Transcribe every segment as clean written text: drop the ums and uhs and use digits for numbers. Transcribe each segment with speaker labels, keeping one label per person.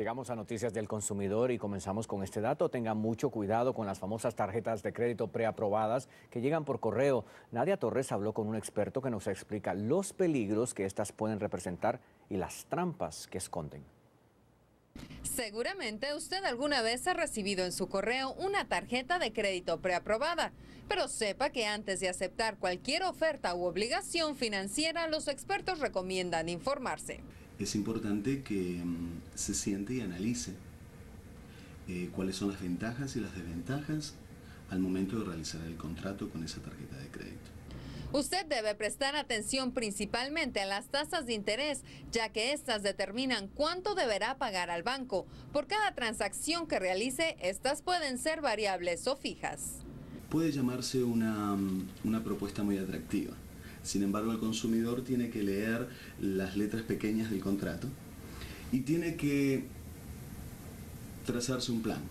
Speaker 1: Llegamos a Noticias del Consumidor y comenzamos con este dato. Tengan mucho cuidado con las famosas tarjetas de crédito preaprobadas que llegan por correo. Nadia Torres habló con un experto que nos explica los peligros que estas pueden representar y las trampas que esconden.
Speaker 2: Seguramente usted alguna vez ha recibido en su correo una tarjeta de crédito preaprobada, pero sepa que antes de aceptar cualquier oferta u obligación financiera, los expertos recomiendan informarse.
Speaker 3: Es importante que se siente y analice cuáles son las ventajas y las desventajas al momento de realizar el contrato con esa tarjeta de crédito.
Speaker 2: Usted debe prestar atención principalmente a las tasas de interés, ya que estas determinan cuánto deberá pagar al banco. Por cada transacción que realice, estas pueden ser variables o fijas.
Speaker 3: Puede llamarse una propuesta muy atractiva. Sin embargo, el consumidor tiene que leer las letras pequeñas del contrato y tiene que trazarse un plan.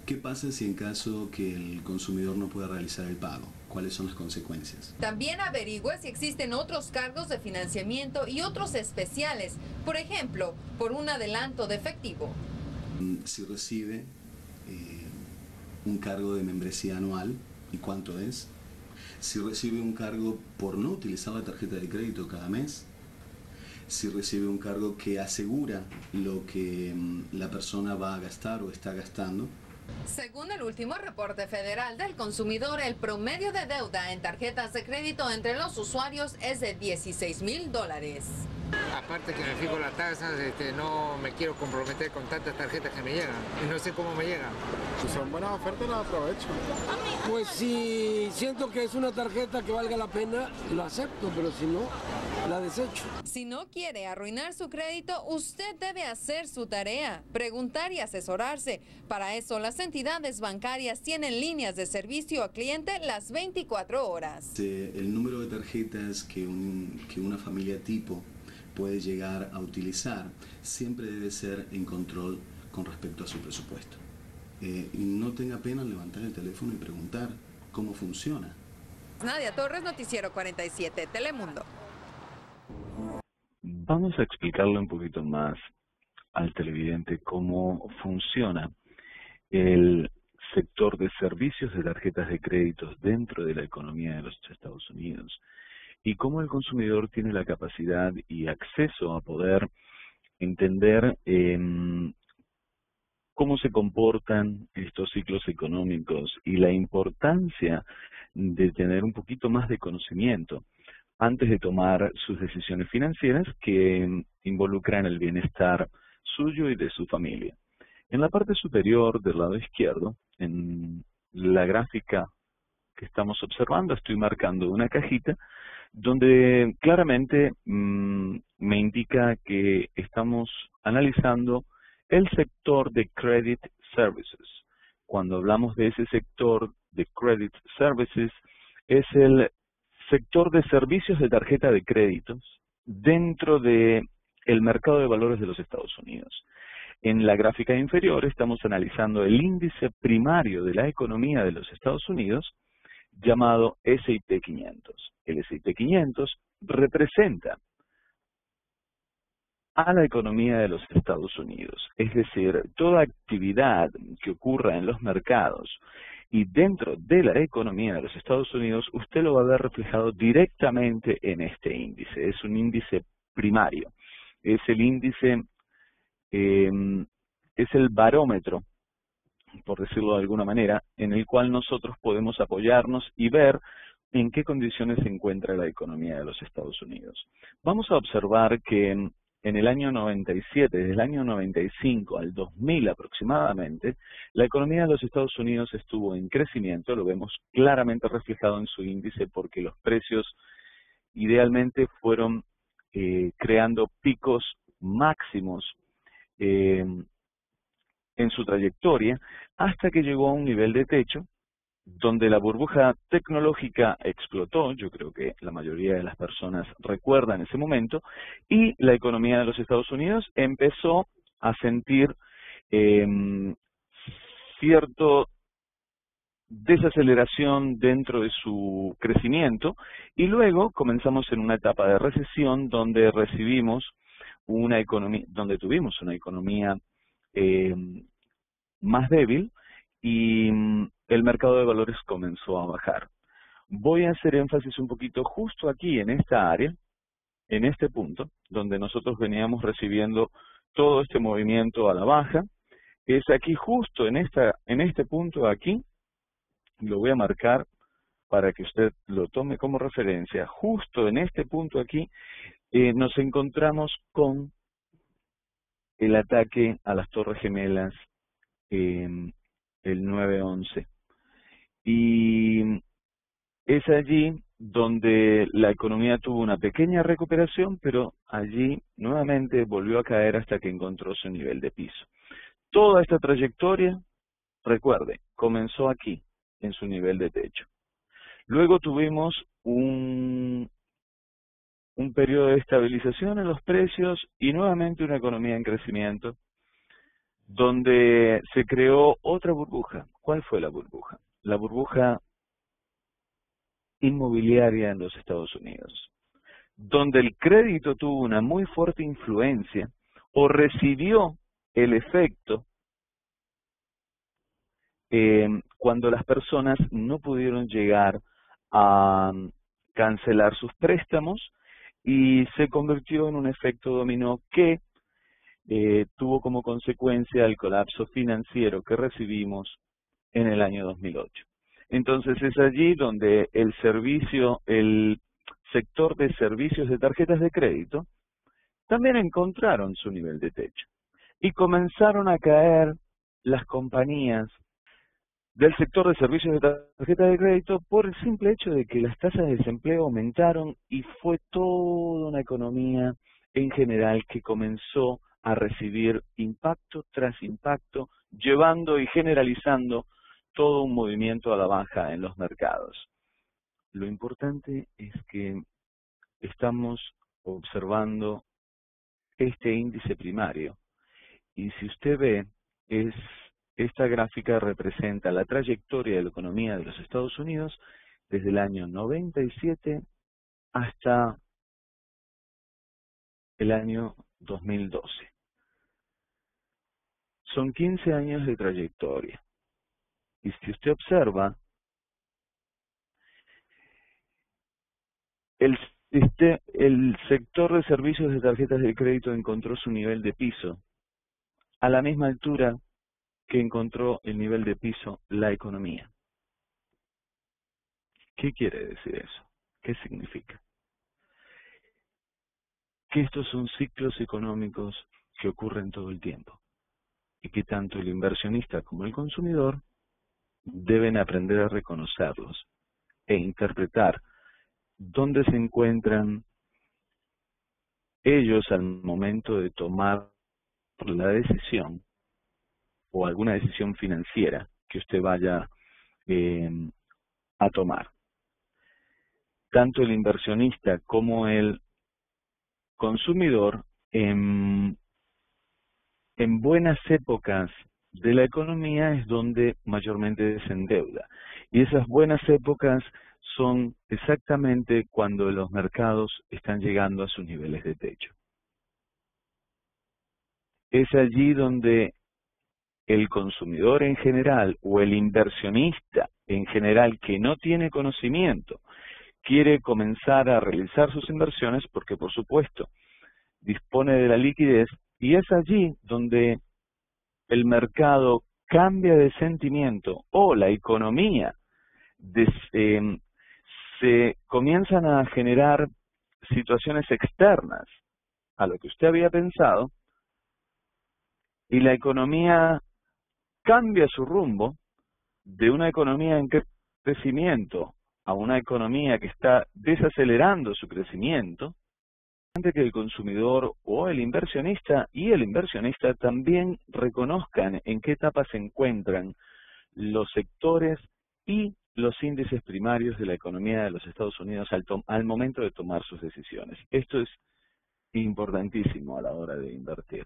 Speaker 3: ¿Qué pasa si en caso que el consumidor no pueda realizar el pago? ¿Cuáles son las consecuencias?
Speaker 2: También averigüe si existen otros cargos de financiamiento y otros especiales, por ejemplo, por un adelanto de efectivo.
Speaker 3: Si recibe un cargo de membresía anual, ¿y cuánto es? Si recibe un cargo por no utilizar la tarjeta de crédito cada mes, si recibe un cargo que asegura lo que la persona va a gastar o está gastando.
Speaker 2: Según el último reporte federal del consumidor, el promedio de deuda en tarjetas de crédito entre los usuarios es de $16,000.
Speaker 4: Aparte que me fijo las tasas, no me quiero comprometer con tantas tarjetas que me llegan y no sé cómo me llegan.
Speaker 5: Si son buenas ofertas, las aprovecho.
Speaker 6: Pues si siento que es una tarjeta que valga la pena, lo acepto, pero si no, la desecho.
Speaker 2: Si no quiere arruinar su crédito, usted debe hacer su tarea, preguntar y asesorarse. Para eso, las entidades bancarias tienen líneas de servicio al cliente las 24 horas.
Speaker 3: El número de tarjetas que una familia tipo puede llegar a utilizar siempre debe ser en control con respecto a su presupuesto. Y no tenga pena en levantar el teléfono y preguntar cómo funciona.
Speaker 2: Nadia Torres, Noticiero 47, Telemundo.
Speaker 7: Vamos a explicarle un poquito más al televidente cómo funciona el sector de servicios de tarjetas de créditos dentro de la economía de los Estados Unidos y cómo el consumidor tiene la capacidad y acceso a poder entender cómo se comportan estos ciclos económicos y la importancia de tener un poquito más de conocimiento antes de tomar sus decisiones financieras que involucran el bienestar suyo y de su familia. En la parte superior del lado izquierdo, en la gráfica que estamos observando, estoy marcando una cajita donde claramente me indica que estamos analizando el sector de Credit Services. Cuando hablamos de ese sector de Credit Services, es el sector de servicios de tarjeta de créditos dentro del mercado de valores de los Estados Unidos. En la gráfica inferior estamos analizando el índice primario de la economía de los Estados Unidos llamado S&P 500. El S&P 500 representa a la economía de los Estados Unidos, es decir, toda actividad que ocurra en los mercados y dentro de la economía de los Estados Unidos, usted lo va a ver reflejado directamente en este índice. Es un índice primario, es el índice, es el barómetro, por decirlo de alguna manera, en el cual nosotros podemos apoyarnos y ver en qué condiciones se encuentra la economía de los Estados Unidos. Vamos a observar que en el año 97, desde el año 95 al 2000 aproximadamente, la economía de los Estados Unidos estuvo en crecimiento, lo vemos claramente reflejado en su índice porque los precios idealmente fueron creando picos máximos en su trayectoria hasta que llegó a un nivel de techo donde la burbuja tecnológica explotó. Yo creo que la mayoría de las personas recuerdan ese momento, y la economía de los Estados Unidos empezó a sentir cierto desaceleración dentro de su crecimiento, y luego comenzamos en una etapa de recesión donde recibimos una economía, donde tuvimos una economía más débil y el mercado de valores comenzó a bajar. Voy a hacer énfasis un poquito justo aquí en esta área, en este punto, donde nosotros veníamos recibiendo todo este movimiento a la baja. Es aquí justo en este punto aquí, lo voy a marcar para que usted lo tome como referencia. Justo en este punto aquí nos encontramos con el ataque a las Torres Gemelas el 9/11. Y es allí donde la economía tuvo una pequeña recuperación, pero allí nuevamente volvió a caer hasta que encontró su nivel de piso. Toda esta trayectoria, recuerde, comenzó aquí, en su nivel de techo. Luego tuvimos un periodo de estabilización en los precios y nuevamente una economía en crecimiento, donde se creó otra burbuja. ¿Cuál fue la burbuja? La burbuja inmobiliaria en los Estados Unidos, donde el crédito tuvo una muy fuerte influencia o recibió el efecto cuando las personas no pudieron llegar a cancelar sus préstamos y se convirtió en un efecto dominó que tuvo como consecuencia el colapso financiero que recibimos en el año 2008. Entonces es allí donde el sector de servicios de tarjetas de crédito también encontraron su nivel de techo y comenzaron a caer las compañías del sector de servicios de tarjeta de crédito por el simple hecho de que las tasas de desempleo aumentaron y fue toda una economía en general que comenzó a recibir impacto tras impacto, llevando y generalizando todo un movimiento a la baja en los mercados. Lo importante es que estamos observando este índice primario y si usted ve, esta gráfica representa la trayectoria de la economía de los Estados Unidos desde el año 97 hasta el año 2012. Son 15 años de trayectoria. Y si usted observa, el sector de servicios de tarjetas de crédito encontró su nivel de piso a la misma altura que encontró el nivel de piso la economía. ¿Qué quiere decir eso? ¿Qué significa? Que estos son ciclos económicos que ocurren todo el tiempo y que tanto el inversionista como el consumidor deben aprender a reconocerlos e interpretar dónde se encuentran ellos al momento de tomar la decisión o alguna decisión financiera que usted vaya a tomar. Tanto el inversionista como el consumidor en buenas épocas de la economía es donde mayormente se endeuda. Y esas buenas épocas son exactamente cuando los mercados están llegando a sus niveles de techo. Es allí donde el consumidor en general o el inversionista en general que no tiene conocimiento quiere comenzar a realizar sus inversiones porque, por supuesto, dispone de la liquidez y es allí donde el mercado cambia de sentimiento o la economía se comienzan a generar situaciones externas a lo que usted había pensado y la economía cambia su rumbo de una economía en crecimiento a una economía que está desacelerando su crecimiento, antes que el consumidor o el inversionista también reconozcan en qué etapa se encuentran los sectores y los índices primarios de la economía de los Estados Unidos al momento de tomar sus decisiones. Esto es importantísimo a la hora de invertir,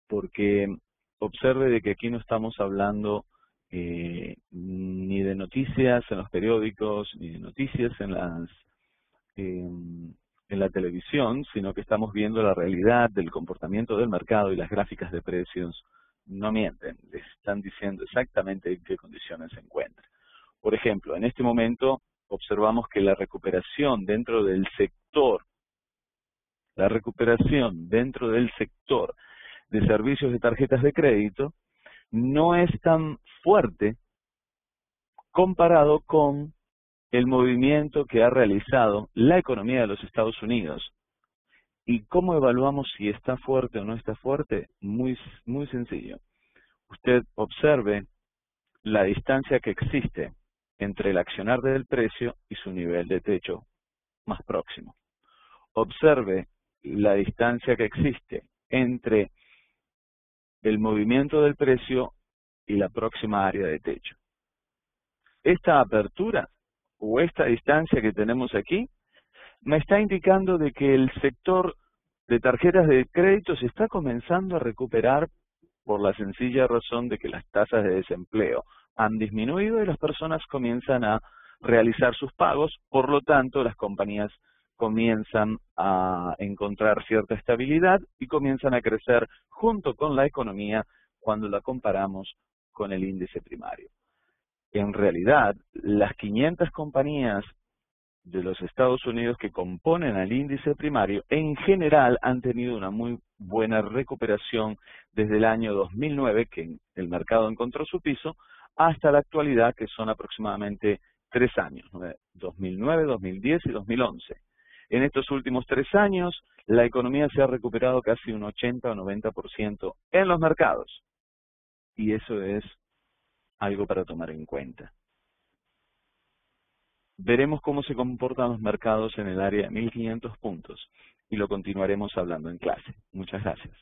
Speaker 7: porque observe de que aquí no estamos hablando ni de noticias en los periódicos, ni de noticias en en la televisión, sino que estamos viendo la realidad del comportamiento del mercado, y las gráficas de precios no mienten, les están diciendo exactamente en qué condiciones se encuentra. Por ejemplo, en este momento observamos que la recuperación dentro del sector de servicios de tarjetas de crédito no es tan fuerte comparado con el movimiento que ha realizado la economía de los Estados Unidos. ¿Y cómo evaluamos si está fuerte o no está fuerte? Muy sencillo. Usted observe la distancia que existe entre el accionar del precio y su nivel de techo más próximo. Observe la distancia que existe entre el movimiento del precio y la próxima área de techo. Esta apertura o esta distancia que tenemos aquí me está indicando de que el sector de tarjetas de crédito se está comenzando a recuperar por la sencilla razón de que las tasas de desempleo han disminuido y las personas comienzan a realizar sus pagos, por lo tanto las compañías comienzan a encontrar cierta estabilidad y comienzan a crecer junto con la economía cuando la comparamos con el índice primario. En realidad, las 500 compañías de los Estados Unidos que componen al índice primario, en general han tenido una muy buena recuperación desde el año 2009, que el mercado encontró su piso, hasta la actualidad, que son aproximadamente 3 años, 2009, 2010 y 2011. En estos últimos 3 años, la economía se ha recuperado casi un 80 o 90% en los mercados. Y eso es algo para tomar en cuenta. Veremos cómo se comportan los mercados en el área de 1500 puntos y lo continuaremos hablando en clase. Muchas gracias.